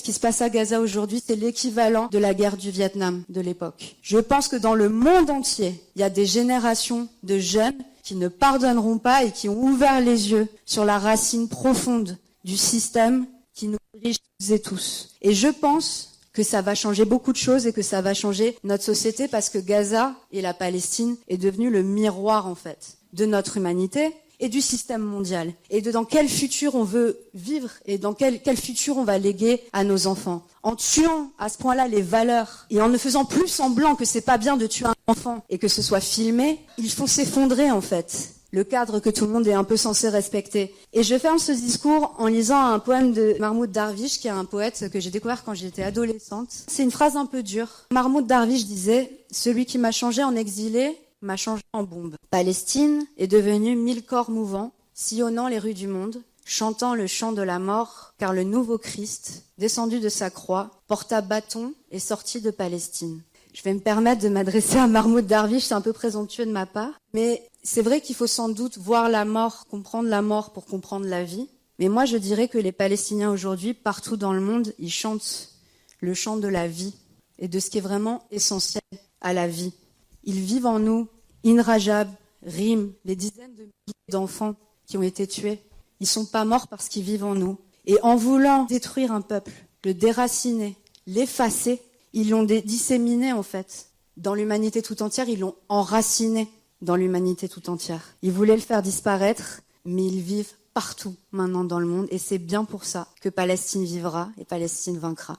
Ce qui se passe à Gaza aujourd'hui, c'est l'équivalent de la guerre du Vietnam de l'époque. Je pense que dans le monde entier, il y a des générations de jeunes qui ne pardonneront pas et qui ont ouvert les yeux sur la racine profonde du système qui nous dirige toutes et tous. Et je pense que ça va changer beaucoup de choses et que ça va changer notre société parce que Gaza et la Palestine est devenu le miroir, en fait, de notre humanité et du système mondial. Et de dans quel futur on veut vivre et dans quel futur on va léguer à nos enfants. En tuant à ce point-là les valeurs et en ne faisant plus semblant que c'est pas bien de tuer un enfant et que ce soit filmé, ils font s'effondrer, en fait, le cadre que tout le monde est un peu censé respecter. Et je ferme ce discours en lisant un poème de Mahmoud Darwish, qui est un poète que j'ai découvert quand j'étais adolescente. C'est une phrase un peu dure. Mahmoud Darwish disait « Celui qui m'a changé en exilé m'a changé en bombe. Palestine est devenue 1000 corps mouvants, sillonnant les rues du monde, chantant le chant de la mort, car le nouveau Christ, descendu de sa croix, porta bâton et sorti de Palestine. » Je vais me permettre de m'adresser à Mahmoud Darwish, c'est un peu présomptueux de ma part, mais c'est vrai qu'il faut sans doute voir la mort, comprendre la mort pour comprendre la vie. Mais moi, je dirais que les Palestiniens aujourd'hui, partout dans le monde, ils chantent le chant de la vie et de ce qui est vraiment essentiel à la vie. Ils vivent en nous, Inrajab, Rim, des dizaines de milliers d'enfants qui ont été tués. Ils sont pas morts parce qu'ils vivent en nous. Et en voulant détruire un peuple, le déraciner, l'effacer, ils l'ont disséminé, en fait, dans l'humanité tout entière. Ils l'ont enraciné dans l'humanité tout entière. Ils voulaient le faire disparaître, mais ils vivent partout maintenant dans le monde. Et c'est bien pour ça que Palestine vivra et Palestine vaincra.